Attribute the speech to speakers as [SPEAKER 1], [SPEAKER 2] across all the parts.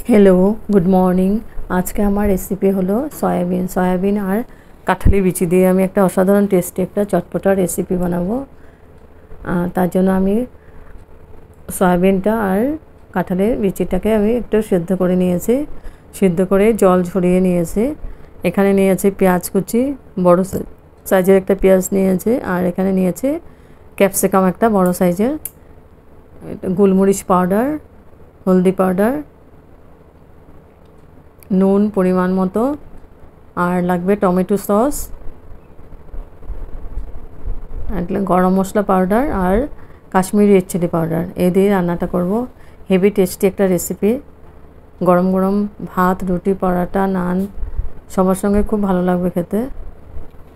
[SPEAKER 1] Hello good morning. आज के हमार रेसिपि हलो सयाबिन और काठाली बिची दिए आमी एक असाधारण टेस्टी एक चटपटा रेसिपि बनाबो। तार जोन्नो आमी सयाबिनटा और काठालेर बिचिटाके आमी एकटु सिद्ध करे नियेछि। सिद्ध करे जल झरिये नियेछि। एखाने नियेछि पेंयाज कुचि, बड़ साइजेर एक पेंयाज नियेछि और एखाने नियेछि कैप्सिकाम एक बड़ साइजेर, गोलमरिच पाउडार, हल्दी पाउडार, নুন পরিমাণ মতো আর লাগবে টমেটো সস, একটা গরম মশলা পাউডার আর কাশ্মীরি রেড চিলি পাউডার। এই দিয়ে রান্নাটা করব। হেভি টেস্টি একটা রেসিপি। গরম গরম ভাত, রুটি, পরোটা, নান সবার সঙ্গে খুব ভালো লাগবে খেতে।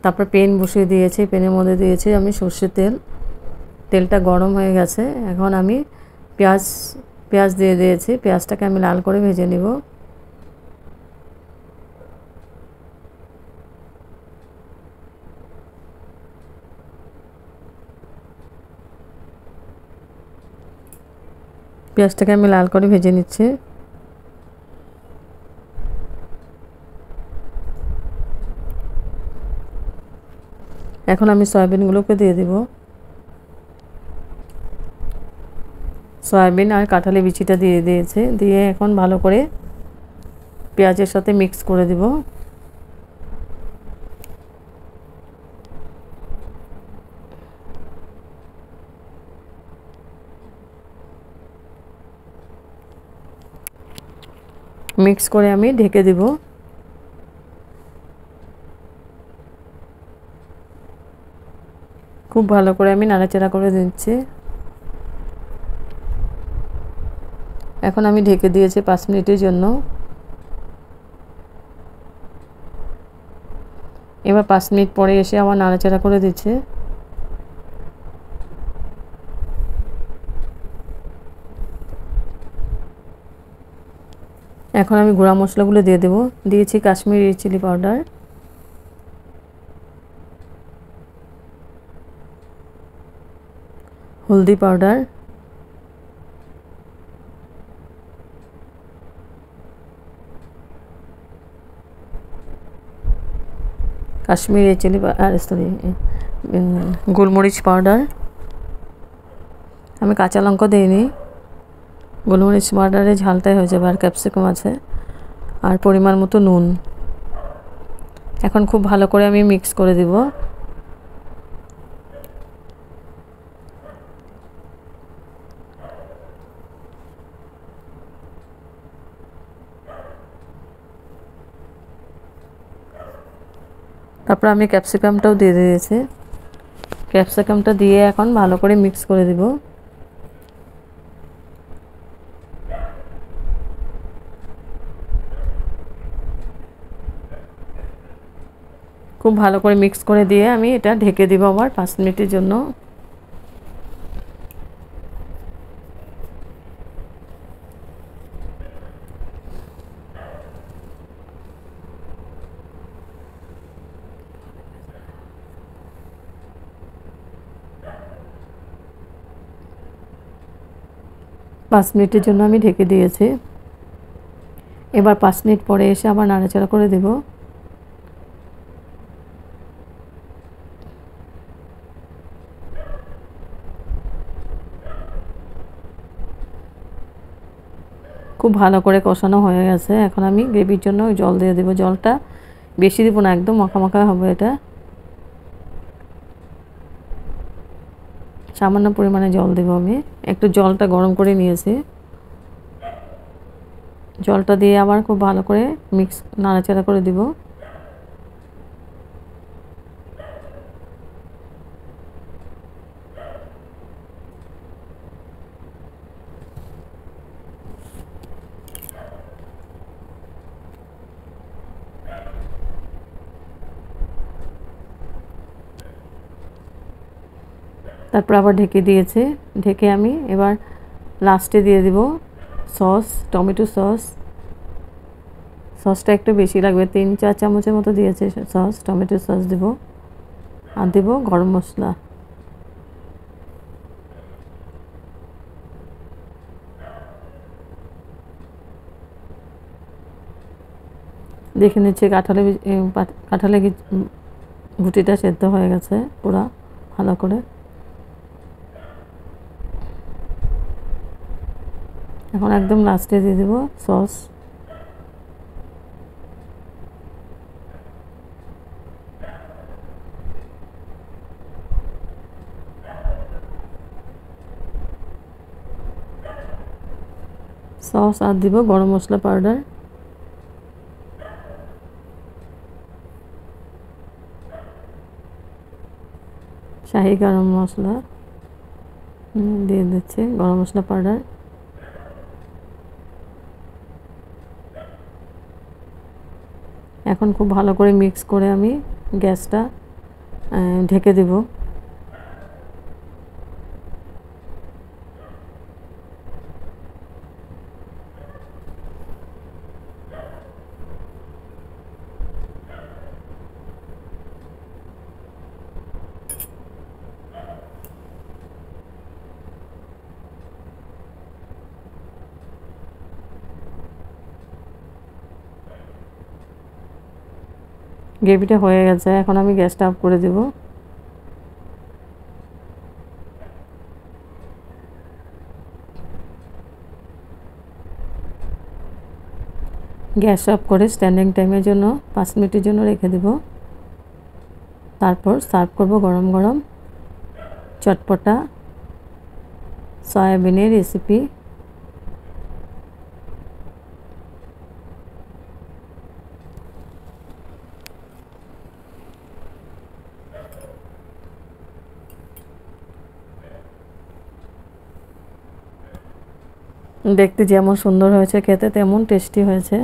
[SPEAKER 1] তারপর পেন বসিয়ে দিয়েছি, পেনের মধ্যে দিয়েছি আমি সরষের তেল। তেলটা গরম হয়ে গেছে। এখন আমি পেঁয়াজ দিয়ে দিয়েছি। পেঁয়াজটাকে আমি লাল করে ভেজে নিব। পেঁয়াজটাকে আমি লাল করে ভেজে নিচ্ছি। এখন আমি সয়াবিনগুলোকে দিয়ে দিব। সয়াবিন আর কাঁঠালি বিচিটা দিয়ে দিয়েছি। দিয়ে এখন ভালো করে পেঁয়াজের সাথে মিক্স করে দিব। মিক্স করে আমি ঢেকে দিব। খুব ভালো করে আমি নাড়াচাড়া করে দিচ্ছি। এখন আমি ঢেকে দিয়েছি 5 মিনিটের জন্য। এবার 5 মিনিট পরে এসে আবার নাড়াচাড়া করে দিচ্ছি। এখন আমি গুঁড়া মশলাগুলো দিয়ে দেব। দিয়েছি কাশ্মীরি রেড চিলি পাউডার, হলদি পাউডার, কাশ্মীরি রেড চিলি গোলমরিচ পাউডার। আমি কাঁচা লঙ্কা দিইনি। গোলমরিচ পাউডারে ঝালটাই হয়ে যাবে আর ক্যাপসিকাম আছে আর পরিমাণ মতো নুন। এখন খুব ভালো করে আমি মিক্স করে দিব। তারপর আমি ক্যাপসিকামটাও দিয়ে দিয়েছি। ক্যাপসিকামটা দিয়ে এখন ভালো করে মিক্স করে দিব। খুব ভালো করে মিক্স করে দিয়ে আমি এটা ঢেকে দিব আবার 5 মিনিটের জন্য। পাঁচ মিনিটের জন্য আমি ঢেকে দিয়েছি। এবার 5 মিনিট পরে এসে আবার নাড়াচাড়া করে দেব। খুব ভালো করে কষানো হয়ে গেছে। এখন আমি গ্রেভির জন্য জল দিয়ে দেব। জলটা বেশি দিব না, একদম মাখা মাখা হবে এটা। সামান্য পরিমাণে জল দেব আমি। একটু জলটা গরম করে নিয়েছি। জলটা দিয়ে আবার খুব ভালো করে মিক্স নাড়াচাড়া করে দিব। তারপর আবার ঢেকে দিয়েছে। ঢেকে আমি এবার লাস্টে দিয়ে দিব সস, টমেটো সস। সসটা একটু বেশি লাগবে, 3-4 চামচের মতো দিয়েছে সস, টমেটো সস দেব। আর দেব গরম মশলা। দেখে নিচ্ছি কাঁঠালে গুটিটা সেদ্ধ হয়ে গেছে পুরা ভালো করে। এখন একদম লাস্টে দিয়ে দেব সস। সস আর দিব গরম মশলা পাউডার। শাহি গরম মশলা দিয়ে দিচ্ছি, গরম মশলা পাউডার। এখন খুব ভালো করে মিক্স করে আমি গ্যাসটা ঢেকে দেব। গ্রেভিটা হয়ে গেছে, এখন আমি গ্যাসটা অফ করে দেব। গ্যাস অফ করে স্ট্যান্ডিং টাইমের জন্য 5 মিনিটের জন্য রেখে দেব। তারপর সার্ভ করব গরম গরম চটপটা সয়াবিনের রেসিপি। দেখতে যেমন সুন্দর হয়েছে, খেতে তেমন টেস্টি হয়েছে।